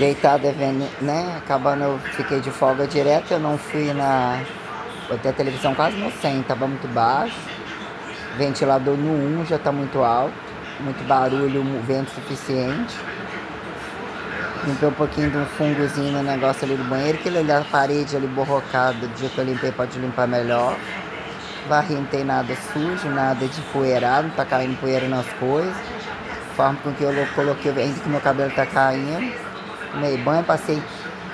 deitada vendo, né? Acabando, eu fiquei de folga direto, eu não fui na. Botei a televisão quase no 100, tava muito baixo. Ventilador no 1 já tá muito alto, muito barulho, vento suficiente. Limpei um pouquinho de um fungozinho no negócio ali do banheiro, aquele ali da parede ali borrocado, do dia que eu limpei pode limpar melhor. Varri, não tem nada sujo, nada de poeirado, não tá caindo poeira nas coisas. Forma com que eu coloquei, ainda que meu cabelo tá caindo. Tomei banho, passei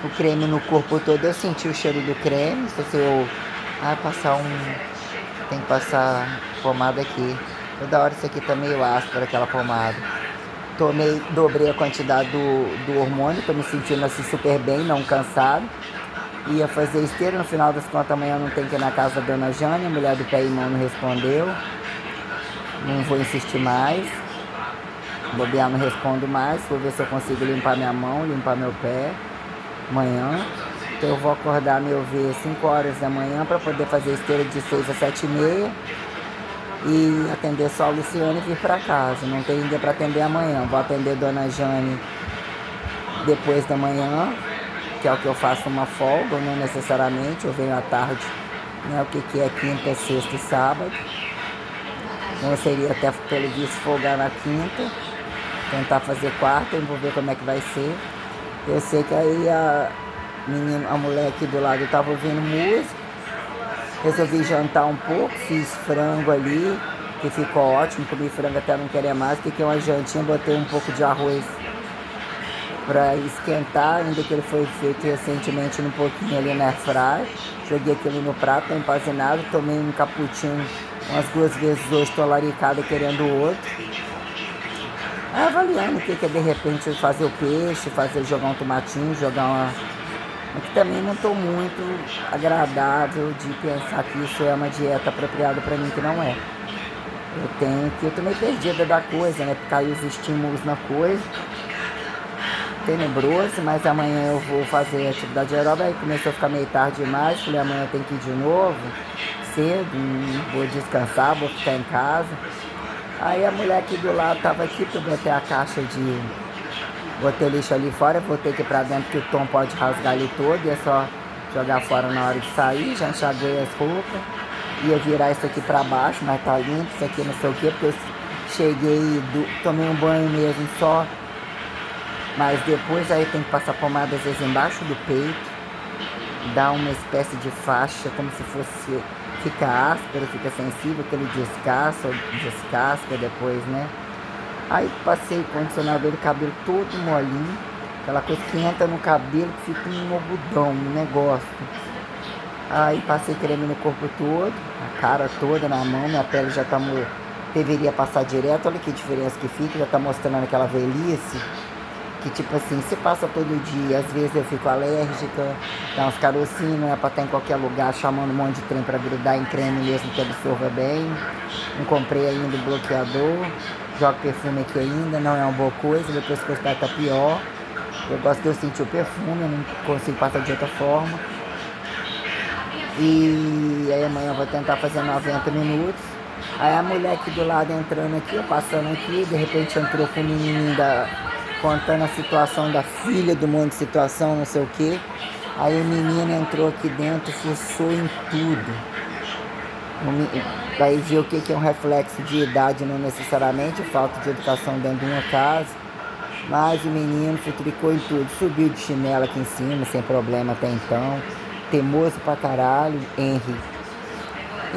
o creme no corpo todo, eu senti o cheiro do creme. Se eu passar tem que passar pomada aqui. Toda hora isso aqui tá meio áspero, aquela pomada. Dobrei a quantidade do hormônio, tô me sentindo assim super bem, não cansado. Ia fazer esteira, no final das contas amanhã não tem que ir na casa da dona Jane, a mulher do pé e mão não respondeu. Não vou insistir mais. Bobear não respondo mais, vou ver se eu consigo limpar minha mão, limpar meu pé amanhã. Então eu vou acordar, meu ver, 5 horas da manhã para poder fazer esteira de 6 a 7h30 e atender só a Luciana e vir para casa. Não tem ninguém para atender amanhã. Vou atender Dona Jane depois da manhã, que é o que eu faço uma folga, não necessariamente, eu venho à tarde, né, o que é quinta, sexta e sábado. Então eu seria até pelo visto folgar na quinta, tentar fazer quarta, eu vou ver como é que vai ser. Eu sei que aí a mulher aqui do lado estava ouvindo música, resolvi jantar um pouco, fiz frango ali, que ficou ótimo, comi frango até não querer mais, fiquei uma jantinha, botei um pouco de arroz para esquentar, ainda que ele foi feito recentemente um pouquinho ali na airfryer. Joguei aquilo no prato, empanzinado, tomei um cappuccino umas 2 vezes hoje, tô laricada querendo outro. Avaliando o que é de repente fazer o peixe, jogar um tomatinho, que também não estou muito agradável de pensar que isso é uma dieta apropriada para mim, que não é. Eu tô meio perdida da coisa, né? Caiu os estímulos na coisa. Tenebroso, mas amanhã eu vou fazer atividade aeróbica, aí começou a ficar meio tarde demais, falei amanhã eu tenho que ir de novo, cedo, vou descansar, vou ficar em casa. Aí a mulher aqui do lado tava aqui, porque eu botei a caixa botei lixo ali fora, vou ter que ir pra dentro que o Tom pode rasgar ali todo, e é só jogar fora na hora de sair, já enxaguei as roupas, ia virar isso aqui pra baixo, mas tá limpo, isso aqui não sei o que, porque eu cheguei, tomei um banho mesmo só. Mas depois aí tem que passar pomada às vezes embaixo do peito, dar uma espécie de faixa, como se fosse, fica áspero, fica sensível, que ele descasca depois, né? Aí passei o condicionador do cabelo todo molinho, aquela coisa que entra no cabelo que fica um algodão, um negócio. Aí passei creme no corpo todo, a cara toda, na mão, minha pele já tá, deveria passar direto, olha que diferença que fica, já tá mostrando aquela velhice. Que tipo assim, se passa todo dia, às vezes eu fico alérgica, dá uns carocinhos, não é pra estar em qualquer lugar chamando um monte de trem pra grudar em creme mesmo que absorva bem. Não comprei ainda o bloqueador, jogo perfume aqui ainda, não é uma boa coisa, depois que eu estar tá pior. Eu gosto de eu sentir o perfume, eu não consigo passar de outra forma. E aí amanhã eu vou tentar fazer 90 minutos. Aí a mulher aqui do lado entrando aqui, eu passando aqui, de repente entrou com o menininho contando a situação da filha, do monte de situação, não sei o que. Aí o menino entrou aqui dentro, fuçou em tudo. Aí viu o que é um reflexo de idade, não necessariamente, falta de educação dentro de uma casa. Mas o menino futricou em tudo, subiu de chinelo aqui em cima, sem problema até então. Teimoso pra caralho, Henry.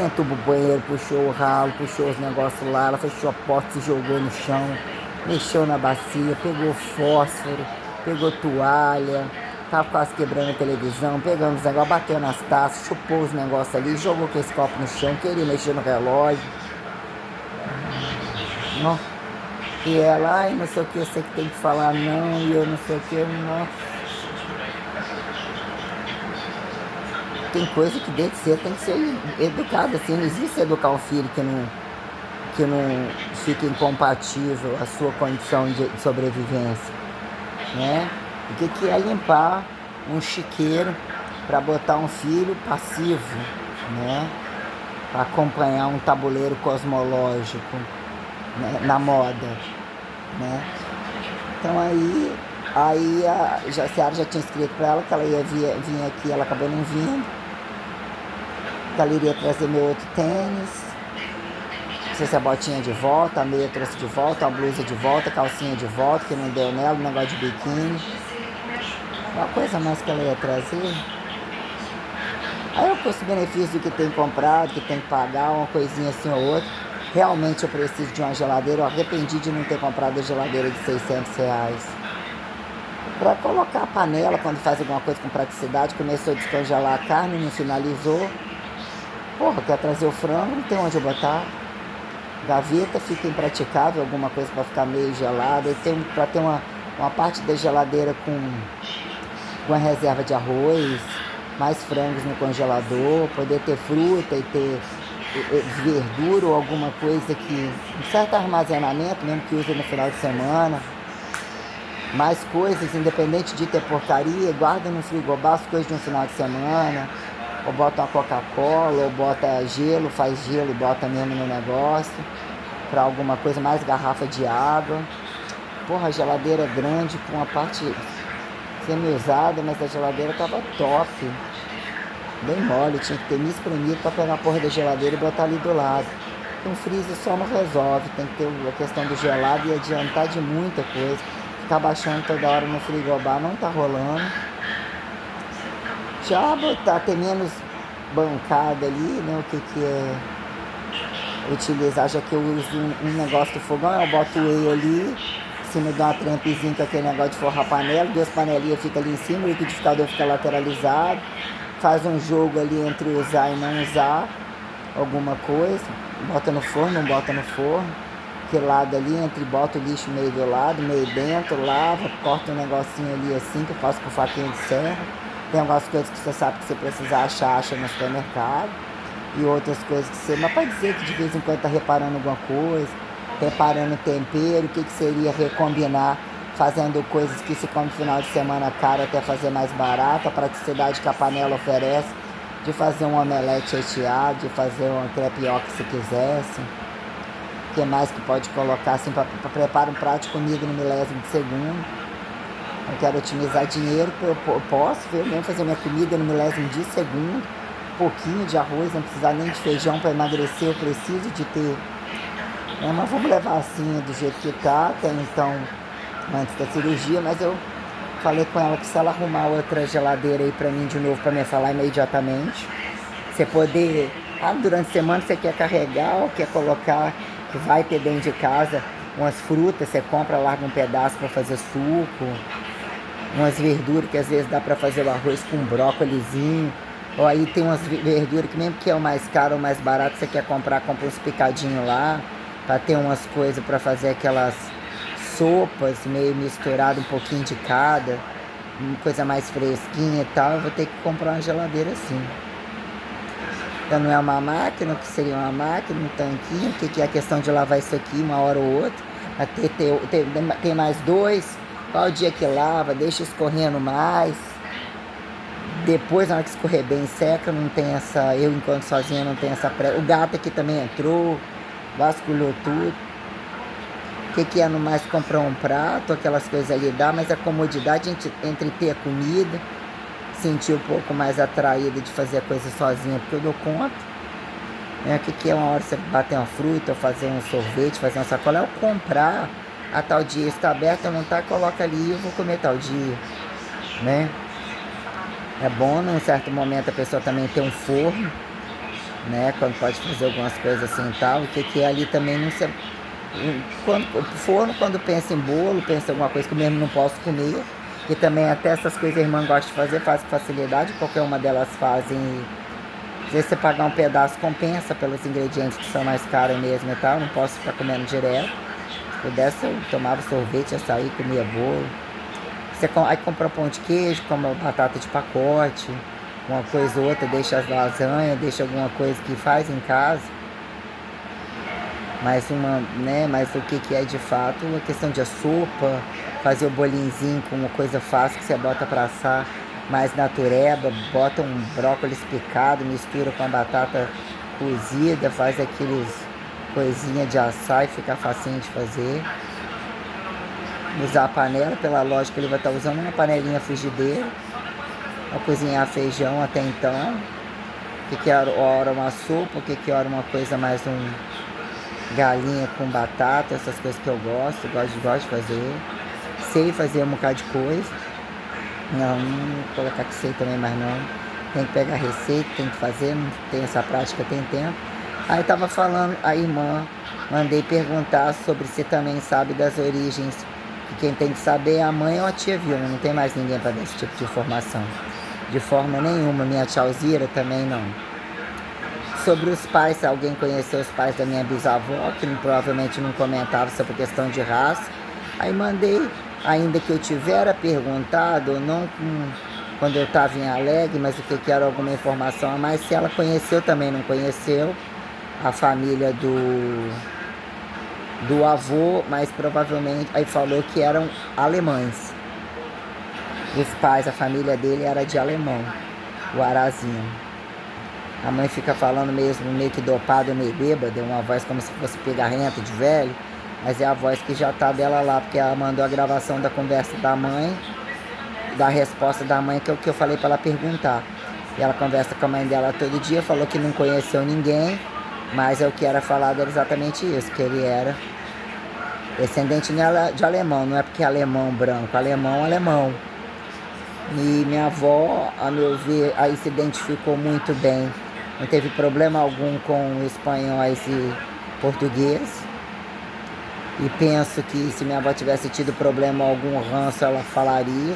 Entrou pro banheiro, puxou o ralo, puxou os negócios lá, ela fechou a porta, se jogou no chão. Mexeu na bacia, pegou fósforo, pegou toalha, tava quase quebrando a televisão, pegando os negócios, bateu nas taças, chupou os negócios ali, jogou com esse copo no chão, queria mexer no relógio. Não. E ela, ai, não sei o que, eu sei que tem que falar não, e eu não sei o que, não. Tem coisa que tem que ser educada, assim, não existe educar um filho que não fica incompatível a sua condição de sobrevivência, né? O que é limpar um chiqueiro para botar um filho passivo, né? Para acompanhar um tabuleiro cosmológico, né? Na moda, né? Então aí Aí a Seara já tinha escrito pra ela que ela ia vir aqui, ela acabou não vindo. Que ela iria trazer meu outro tênis. Não sei se a botinha de volta, a meia trouxe de volta, a blusa de volta, a calcinha de volta, que não deu nela, o negócio de biquíni. Uma coisa mais que ela ia trazer. Aí eu custo-benefício do que tem comprado, que tem que pagar, uma coisinha assim ou outra. Realmente eu preciso de uma geladeira, eu arrependi de não ter comprado a geladeira de R$600. Para colocar a panela quando faz alguma coisa com praticidade, começou a descongelar a carne, não finalizou. Porra, quer trazer o frango, não tem onde eu botar. Gaveta fica impraticável, alguma coisa para ficar meio gelada. E tem para ter uma parte da geladeira com uma reserva de arroz, mais frangos no congelador, poder ter fruta e ter verdura ou alguma coisa que um certo armazenamento, mesmo que use no final de semana. Mais coisas, independente de ter porcaria, guarda no frigobar as coisas de um final de semana, ou bota uma Coca-Cola, ou bota gelo, faz gelo e bota mesmo no negócio, para alguma coisa, mais garrafa de água. Porra, a geladeira grande com a parte semi-usada, mas a geladeira tava top. Bem mole, tinha que ter me espremido para pegar a porra da geladeira e botar ali do lado. Um freezer só não resolve, tem que ter a questão do gelado e adiantar de muita coisa. Ficar baixando toda hora no frigobar não tá rolando. Já botar, ter menos bancada ali, né? O que é utilizar, já que eu uso um negócio do fogão, eu boto o whey ali, em cima de uma trampezinha com aquele negócio de forrar a panela, 2 panelinhas ficam ali em cima, o liquidificador fica lateralizado, faz um jogo ali entre usar e não usar alguma coisa, bota no forno, não bota no forno. Que lado ali, entre bota o lixo meio do lado, meio dentro, lava, corta um negocinho ali assim, que eu faço com faquinha de serra. Tem algumas coisas que você sabe que você precisa achar, acha no supermercado. E outras coisas que você... Mas pode dizer que de vez em quando tá reparando alguma coisa, reparando tempero, o que seria recombinar, fazendo coisas que se come no final de semana cara até fazer mais barato, a praticidade que a panela oferece, de fazer um omelete recheado, de fazer uma crepioca se quisesse. O que mais que pode colocar assim para preparar um prato de comida no milésimo de segundo. Eu quero otimizar dinheiro, eu posso mesmo fazer minha comida no milésimo de segundo. Um pouquinho de arroz, não precisar nem de feijão para emagrecer, eu preciso de ter. Mas vamos levar assim do jeito que tá, até então, antes da cirurgia, mas eu falei com ela que se ela arrumar outra geladeira aí para mim de novo, para me falar imediatamente. Você poder, durante a semana você quer carregar ou quer colocar, que vai ter dentro de casa umas frutas, você compra, larga um pedaço para fazer suco, umas verduras que às vezes dá para fazer o arroz com brócolizinho, ou aí tem umas verduras que mesmo que é o mais caro ou mais barato, você quer comprar, compra uns picadinhos lá, para ter umas coisas para fazer aquelas sopas meio misturado, um pouquinho de cada, uma coisa mais fresquinha e tal. Eu vou ter que comprar uma geladeira assim. Então não é uma máquina, o que seria uma máquina, um tanquinho, o que é a questão de lavar isso aqui uma hora ou outra, tem mais 2, qual o dia que lava, deixa escorrendo mais, depois na hora que escorrer bem seca, não tem essa, eu enquanto sozinha não tenho essa pressa, o gato aqui também entrou, vasculhou tudo. O que é no mais comprar um prato, aquelas coisas ali dá, mas a comodidade entre ter a comida, sentir um pouco mais atraída de fazer a coisa sozinha, porque eu dou conta. O que é uma hora você bater uma fruta, ou fazer um sorvete, fazer uma sacola, é eu comprar, a tal dia está aberto, eu não tá, coloca ali, eu vou comer tal dia, né? É bom num certo momento a pessoa também ter um forno, né? Quando pode fazer algumas coisas assim e tal, o que é ali também não se... Quando pensa em bolo, pensa em alguma coisa que eu mesmo não posso comer, que também até essas coisas a irmã gosta de fazer, faz com facilidade, qualquer uma delas fazem. Às vezes você pagar um pedaço compensa pelos ingredientes que são mais caros mesmo e tal, não posso ficar comendo direto. Se pudesse eu tomava sorvete, açaí, comia bolo. Aí compra pão de queijo, compra batata de pacote, uma coisa ou outra, deixa as lasanhas, deixa alguma coisa que faz em casa. Mas o que é de fato a questão de a sopa, fazer o bolinzinho com uma coisa fácil que você bota para assar, mais natureba, bota um brócolis picado, mistura com a batata cozida, faz aqueles coisinha de assar e fica facinho de fazer. usar a panela, pela lógica ele vai estar usando uma panelinha frigideira para cozinhar feijão até então. Que hora uma sopa, que hora uma coisa mais galinha com batata, essas coisas que eu gosto de fazer. Sei fazer um bocado de coisa. Não colocar que sei também, mas não. Tem que pegar receita, tem que fazer, não tem essa prática, tem tempo. Aí tava falando, a irmã, mandei perguntar sobre se também sabe das origens. Que quem tem que saber é a mãe ou a tia Vilma, não tem mais ninguém para dar esse tipo de informação. De forma nenhuma, minha tia Alzira também não. Sobre os pais, se alguém conheceu os pais da minha bisavó, que provavelmente não comentava sobre questão de raça. Aí mandei, ainda que eu tivera perguntado, não quando eu estava em Alegre, mas o que era alguma informação a mais, se ela conheceu também, não conheceu a família do avô, mas provavelmente aí falou que eram alemães. Os pais, a família dele era de alemão, o Arazinho. A mãe fica falando mesmo meio que dopada, meio bêbada, uma voz como se fosse pegarrenta de velho, mas é a voz que já tá dela lá, porque ela mandou a gravação da conversa da mãe, da resposta da mãe, que é o que eu falei para ela perguntar. E ela conversa com a mãe dela todo dia, falou que não conheceu ninguém, mas é o que era falado era exatamente isso, que ele era descendente de alemão, não é porque é alemão branco, alemão. E minha avó, a meu ver, aí se identificou muito bem, não teve problema algum com espanhóis e português. E penso que se minha avó tivesse tido problema algum ranço, ela falaria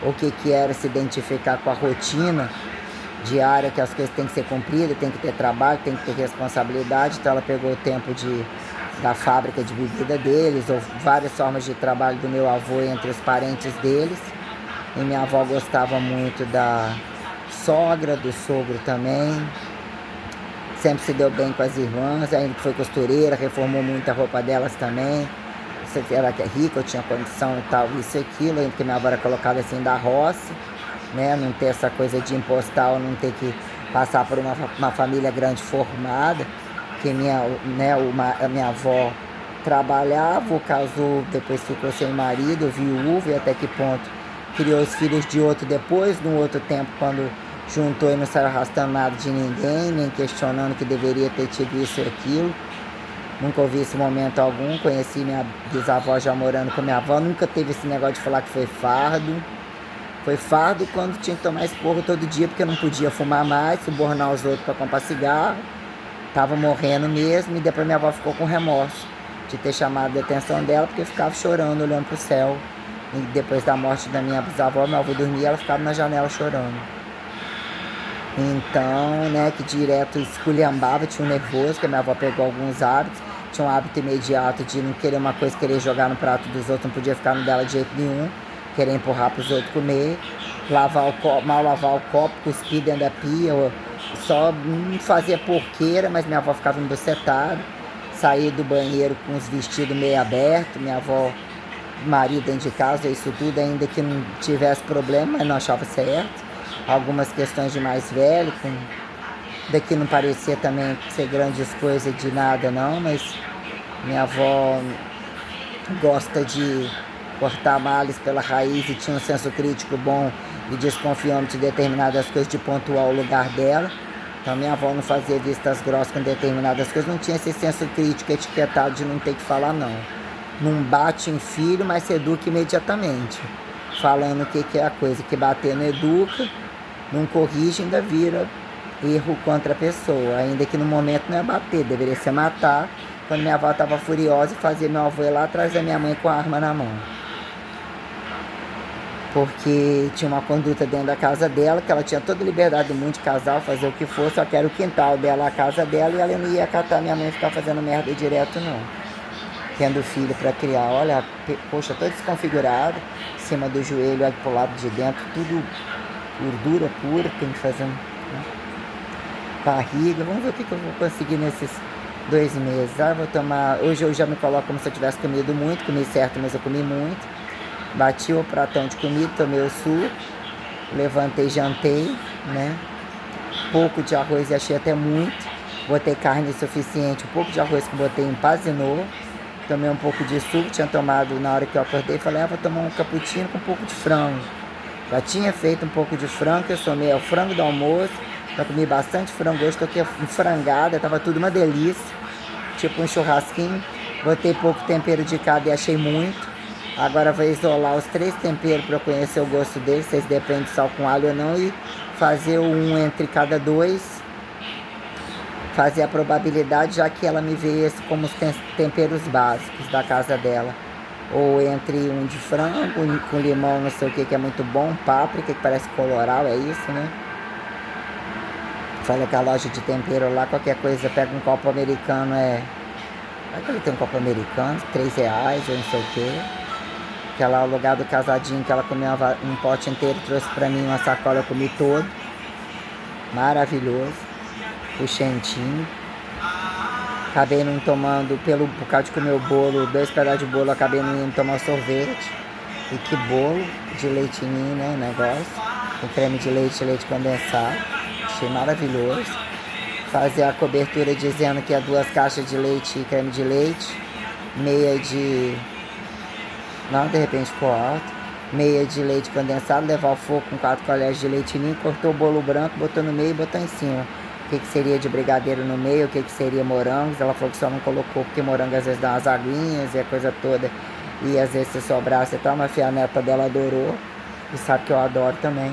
o que era se identificar com a rotina diária, que as coisas têm que ser cumpridas, tem que ter trabalho, tem que ter responsabilidade. Então ela pegou o tempo da fábrica de bebida deles, ou várias formas de trabalho do meu avô entre os parentes deles. E minha avó gostava muito da sogra, do sogro também. Sempre se deu bem com as irmãs, ainda foi costureira, reformou muita roupa delas também. Ela que é rica, eu tinha condição e tal, isso e aquilo, ainda que minha avó era colocada assim da roça, né? Não ter essa coisa de impostar ou não ter que passar por uma família grande formada, que a minha avó trabalhava, casou, depois ficou sem marido, viúva, e até que ponto criou os filhos de outro depois, num outro tempo, quando juntou e não saiu arrastando nada de ninguém, nem questionando que deveria ter tido isso e aquilo. Nunca ouvi esse momento algum. Conheci minha bisavó já morando com minha avó, nunca teve esse negócio de falar que foi fardo. Foi fardo quando tinha que tomar esporro todo dia, porque não podia fumar mais, subornar os outros para comprar cigarro. Tava morrendo mesmo, e depois minha avó ficou com remorso de ter chamado a atenção dela, porque ficava chorando, olhando pro céu. E depois da morte da minha bisavó, meu avô dormia e ela ficava na janela chorando. Então, né, que direto esculhambava, tinha um nervoso, porque minha avó pegou alguns hábitos. Tinha um hábito imediato de não querer uma coisa, querer jogar no prato dos outros, não podia ficar no dela de jeito nenhum. Querer empurrar para os outros comer. Mal lavar o copo, cuspir dentro da pia, ou só fazia porqueira, mas minha avó ficava embucetada. Saía do banheiro com os vestidos meio abertos, minha avó, marido dentro de casa, isso tudo, ainda que não tivesse problema, mas não achava certo. Algumas questões de mais velho, daqui não parecia também ser grandes coisas de nada não, mas minha avó gosta de cortar males pela raiz e tinha um senso crítico bom e desconfiante de determinadas coisas, de pontuar o lugar dela. Então minha avó não fazia vistas grossas com determinadas coisas, não tinha esse senso crítico etiquetado de não ter que falar não. Não bate em filho, mas se educa imediatamente. Falando o que é a coisa, que bater não educa, não corrige, ainda vira erro contra a pessoa. Ainda que no momento não é bater, deveria ser matar. Quando minha avó estava furiosa, fazia meu avô ir lá atrás da minha mãe com a arma na mão. Porque tinha uma conduta dentro da casa dela, que ela tinha toda a liberdade do mundo de casal, fazer o que for, só que era o quintal dela, a casa dela, e ela não ia acatar minha mãe e ficar fazendo merda direto, não. Tendo filho para criar, olha, poxa, todo desconfigurado, em cima do joelho, olha pro lado de dentro, tudo gordura pura, tem que fazer, né? Barriga. Vamos ver o que eu vou conseguir nesses 2 meses. Vou tomar, hoje eu já me coloco como se eu tivesse comido muito, comi certo, mas eu comi muito. Bati o pratão de comida, tomei o suco, levantei, jantei, né? Pouco de arroz e achei até muito. Botei carne suficiente, um pouco de arroz que botei empazinou. Tomei um pouco de suco, tinha tomado na hora que eu acordei, falei, vou tomar um cappuccino com um pouco de frango. Já tinha feito um pouco de frango, eu somei o frango do almoço, já comi bastante frango hoje, tô aqui frangada, tava tudo uma delícia, tipo um churrasquinho. Botei pouco tempero de cada e achei muito. Agora vou isolar os 3 temperos para eu conhecer o gosto deles, vocês dependem de sal com alho ou não, e fazer um entre cada 2. Fazer a probabilidade, já que ela me vê esse como os temperos básicos da casa dela. Ou entre um de frango, com limão, não sei o que é muito bom, páprica, que parece coloral, é isso, né? Falei que a loja de tempero lá, qualquer coisa, pega um copo americano, Vai que ele tem um copo americano, R$3, ou não sei o que. Que lá, o lugar do casadinho, que ela comeu um pote inteiro, trouxe pra mim uma sacola, eu comi todo. Maravilhoso. Puxentinho. Acabei não tomando, por causa de comer o bolo, 2 pedaços de bolo, acabei não indo tomar sorvete. E que bolo de leitinho, né, negócio. Com creme de leite condensado. Achei maravilhoso. Fazer a cobertura dizendo que é 2 caixas de leite e creme de leite. Meia de... Não, de repente ficou alto. Meia de leite condensado, levar ao fogo com 4 colheres de leite ninho, cortou o bolo branco, botou no meio e botou em cima. O que seria de brigadeiro no meio, o que seria morangos. Ela falou que só não colocou porque morango às vezes dá umas aguinhas e a coisa toda. E às vezes se sobrasse e tal, mas a neta dela adorou. E sabe que eu adoro também.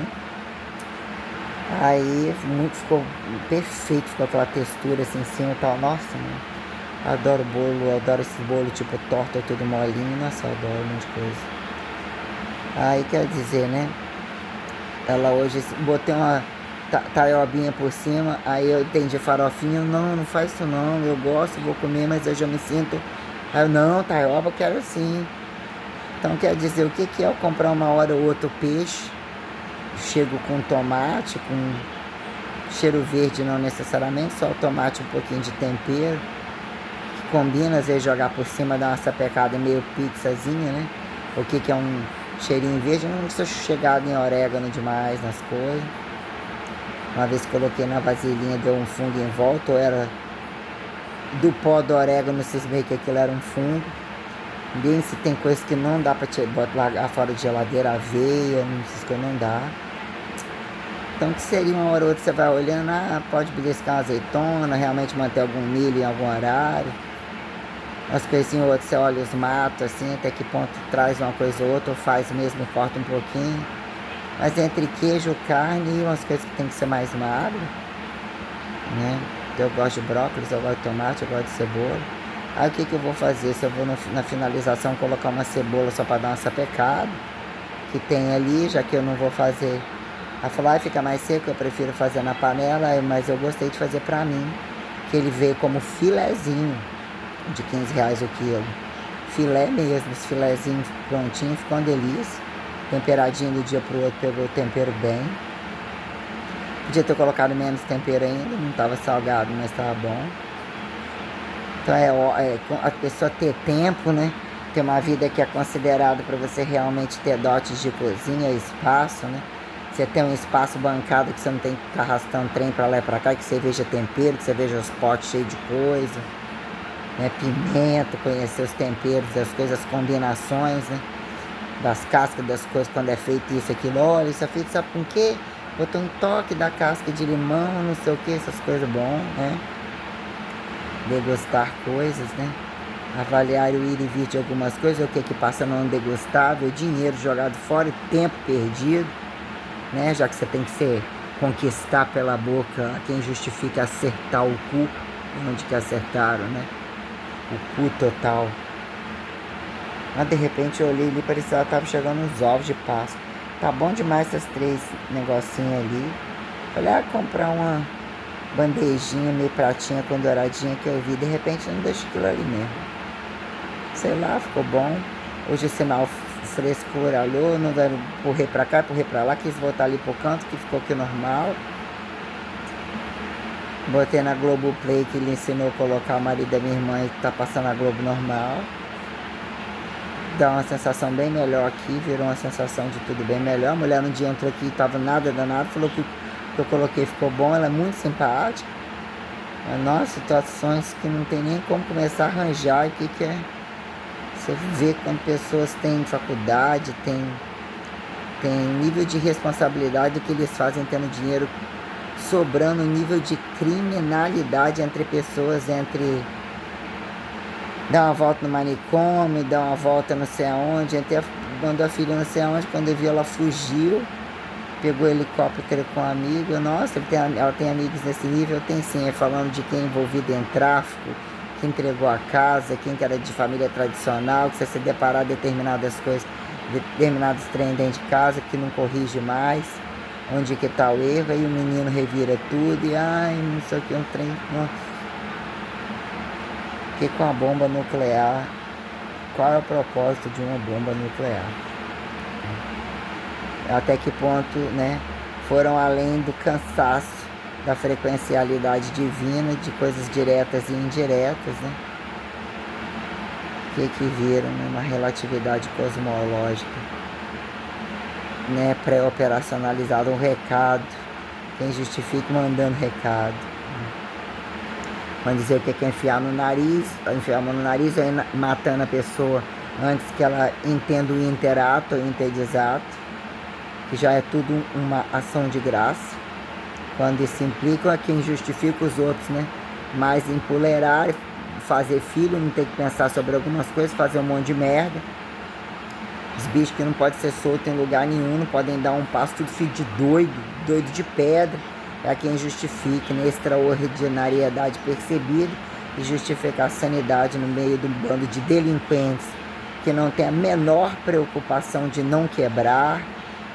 Aí ficou perfeito, ficou aquela textura assim em cima e tal. Nossa, mano. Adoro bolo, adoro esse bolo tipo torta, tudo molinho. Nossa, eu adoro um monte de coisa. Aí quer dizer, né? Ela hoje, botei uma taiobinha por cima, aí eu entendi farofinha. Não faz isso não, eu gosto, vou comer, mas hoje eu me sinto... Aí eu, não, taioba eu quero sim. Então quer dizer, o que é eu comprar uma hora ou outra peixe? Chego com tomate, com cheiro verde não necessariamente, só o tomate, um pouquinho de tempero. Que combina, às vezes jogar por cima, dar uma sapecada meio pizzazinha, né? O que é um cheirinho verde, não precisa chegar em orégano demais nas coisas. Uma vez coloquei na vasilhinha, deu um fungo em volta, ou era do pó do orégano, cismei que aquilo era um fungo. Bem, se tem coisa que não dá pra largar fora de geladeira, aveia, não dá. Então que seria uma hora ou outra, você vai olhando, pode beliscar uma azeitona, realmente manter algum milho em algum horário. Umas coisinhas ou outras, você olha os matos, assim, até que ponto traz uma coisa ou outra, ou faz mesmo e corta um pouquinho. Mas entre queijo, carne e umas coisas que tem que ser mais magro, né? Eu gosto de brócolis, eu gosto de tomate, eu gosto de cebola. Aí o que eu vou fazer? Se eu vou na finalização colocar uma cebola só para dar uma sapecada, que tem ali, já que eu não vou fazer. Ela falou, fica mais seco, eu prefiro fazer na panela, mas eu gostei de fazer pra mim, que ele veio como filezinho, de R$15 o quilo. Filé mesmo, esse filezinho prontinho, ficou uma delícia. Temperadinho do dia pro outro, pegou o tempero bem. Podia ter colocado menos tempero ainda, não estava salgado, mas estava bom. Então a pessoa ter tempo, né? Ter uma vida que é considerada para você realmente ter dotes de cozinha, espaço, né? Você tem um espaço bancado que você não tem que ficar arrastando trem para lá e para cá, que você veja tempero, que você veja os potes cheios de coisa, né? Pimenta, conhecer os temperos, as coisas, as combinações, né? Das cascas das coisas, quando é feito isso, aquilo, olha, isso é feito sabe com o quê? Botou um toque da casca de limão, não sei o que, essas coisas bom, né? Degustar coisas, né? Avaliar o ir e vir de algumas coisas, o que passa não degustável, dinheiro jogado fora, tempo perdido, né? Já que você tem que conquistar pela boca, quem justifica acertar o cu, onde que acertaram, né? O cu total. Mas de repente eu olhei ali, parecia que ela tava chegando uns ovos de Páscoa. Tá bom demais essas 3 negocinhos ali. Falei, comprar uma bandejinha, meio pratinha com douradinha que eu vi. De repente não deixo aquilo ali mesmo. Sei lá, ficou bom. Hoje sinal frescura, alô, não dando empurrei pra cá, empurrei pra lá. Quis voltar ali pro canto, que ficou aqui normal. Botei na Globoplay, que ele ensinou a colocar o marido da minha irmã e tá passando a Globo normal. Dá uma sensação bem melhor aqui, virou uma sensação de tudo bem melhor. A mulher no dia entrou aqui, tava nada danado, falou que o que eu coloquei ficou bom, ela é muito simpática. Mas, nossa, situações que não tem nem como começar a arranjar o que é Você vê quando pessoas têm faculdade, tem nível de responsabilidade que eles fazem tendo dinheiro sobrando, nível de criminalidade entre pessoas, entre dar uma volta no manicômio, dar uma volta não sei aonde, até mandou a filha não sei aonde, quando eu vi ela fugiu, pegou o helicóptero com um amigo. Nossa, ela tem amigos nesse nível? Tem sim, falando de quem é envolvido em tráfico, que entregou a casa, quem que era de família tradicional, que você se deparar determinadas coisas, determinados trem dentro de casa, que não corrige mais, onde que tá o erro, aí o menino revira tudo e ai, não sei o que, um trem. Porque com a bomba nuclear, qual é o propósito de uma bomba nuclear? Até que ponto, né, foram além do cansaço, da frequencialidade divina, de coisas diretas e indiretas, né? Que viram, né, uma relatividade cosmológica, né, pré-operacionalizada, um recado, quem justifica mandando recado. Vamos dizer o que é enfiar no nariz, enfiar a mão no nariz, ou matando a pessoa antes que ela entenda o interato ou interdesato, que já é tudo uma ação de graça. Quando isso implica a quem justifica os outros, né? Mas empolerar, fazer filho, não ter que pensar sobre algumas coisas, fazer um monte de merda. Os bichos que não podem ser soltos em lugar nenhum, não podem dar um passo, tudo filho de doido de pedra. É quem justifica, né? Extraordinariedade percebida e justifica a sanidade no meio de um bando de delinquentes que não tem a menor preocupação de não quebrar,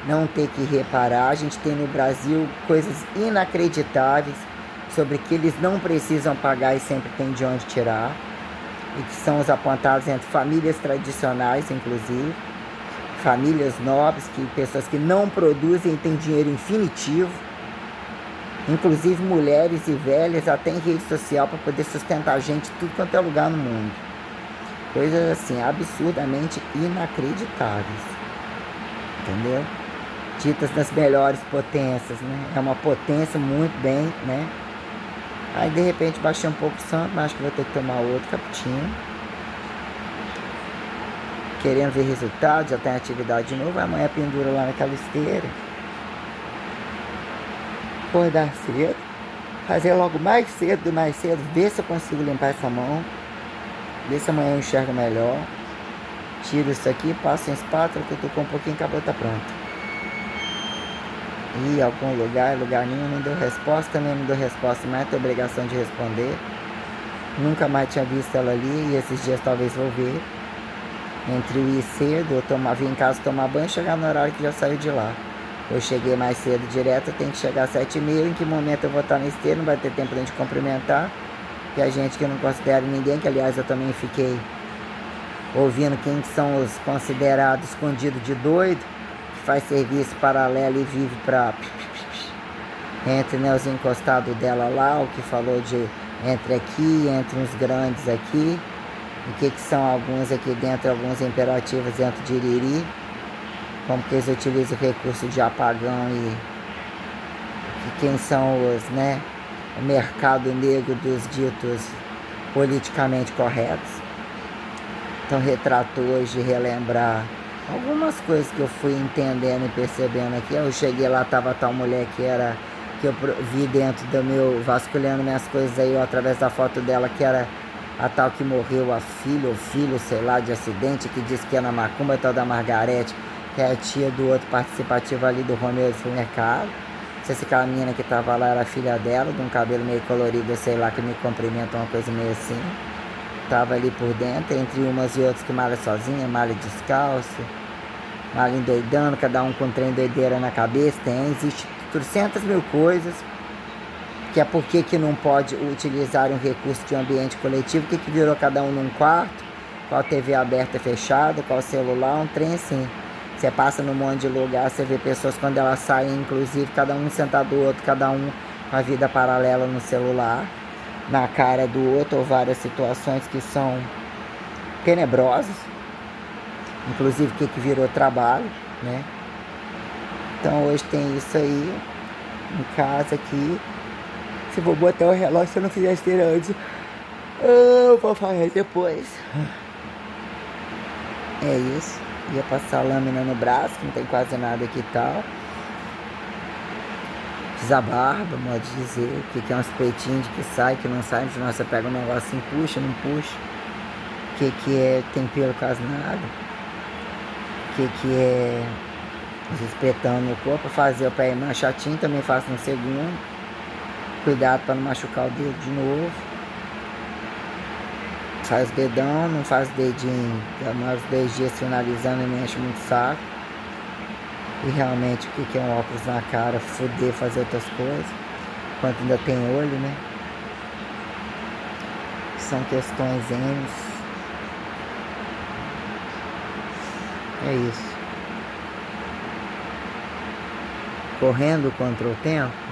não ter que reparar. A gente tem no Brasil coisas inacreditáveis sobre que eles não precisam pagar e sempre tem de onde tirar, e que são os apontados entre famílias tradicionais, inclusive, famílias nobres, que pessoas que não produzem e têm dinheiro infinitivo, inclusive mulheres e velhas, até em rede social, para poder sustentar a gente em tudo quanto é lugar no mundo. Coisas assim, absurdamente inacreditáveis. Entendeu? Ditas das melhores potências, né? É uma potência muito bem, né? Aí de repente baixei um pouco o santo, mas acho que vou ter que tomar outro cappuccino. Querendo ver resultado, já tem atividade de novo. Amanhã pendura lá naquela esteira. Acordar cedo, fazer logo mais cedo, ver se eu consigo limpar essa mão, ver se amanhã eu enxergo melhor. Tiro isso aqui, passo em espátula, que eu tô com um pouquinho, acabou, tá pronto. E algum lugar nenhum, não deu resposta, também não deu resposta, mas tem obrigação de responder. Nunca mais tinha visto ela ali, e esses dias talvez vou ver. Entre o ir cedo, eu vir em casa tomar banho e chegar no horário que já saiu de lá. Eu cheguei mais cedo direto, eu tenho que chegar às 7h30, em que momento eu vou estar na esteira, não vai ter tempo de a gente cumprimentar. E a gente que eu não considero ninguém, que aliás eu também fiquei ouvindo quem são os considerados escondidos de doido, que faz serviço paralelo e vive para entre, né, os encostados dela lá, o que falou de entre aqui, entre uns grandes aqui, o que são alguns aqui dentro, alguns imperativos dentro de Iriri, como que eles utilizam o recurso de apagão e quem são os, né, o mercado negro dos ditos politicamente corretos. Então retratou hoje relembrar algumas coisas que eu fui entendendo e percebendo aqui. Eu cheguei lá, tava tal mulher que eu vi dentro do meu, vasculhando minhas coisas aí, através da foto dela, que era a tal que morreu, a filha ou filho, sei lá, de acidente, que disse que é na Macumba, tal da Margarete, que é a tia do outro participativo ali do Romeu do Supermercado. Não sei se aquela menina que tava lá era filha dela, de um cabelo meio colorido, sei lá, que me cumprimenta, uma coisa meio assim. Tava ali por dentro, entre umas e outras que malha sozinha, malha descalço, malha endoidando, cada um com um trem doideira na cabeça. Existe 300.000 coisas, que é porque que não pode utilizar um recurso de um ambiente coletivo, que virou cada um num quarto, qual TV aberta e fechada, qual celular, um trem assim. Você passa num monte de lugar, você vê pessoas quando elas saem, inclusive, cada um sentado do outro, cada um com a vida paralela no celular, na cara do outro, ou várias situações que são tenebrosas, inclusive o que virou trabalho, né? Então hoje tem isso aí, em casa aqui. Se vou botar o relógio, se eu não fizer esteira antes, eu vou fazer depois. É isso. Ia passar lâmina no braço, que não tem quase nada aqui e tal. Fiz a barba, modo de dizer. O que é uns peitinhos de que sai, que não sai. No final você pega um negócio assim, puxa, não puxa. O que é tem pelo quase nada. O que é os espetando no corpo. Fazer o pé manchatinho, também faço no segundo. Cuidado para não machucar o dedo de novo. Faz dedão, não faz dedinho. Demora uns 10 dias finalizando e me enche muito saco. E realmente o que é um óculos na cara, foder, fazer outras coisas. Enquanto ainda tem olho, né? São questões N. É isso. Correndo contra o tempo.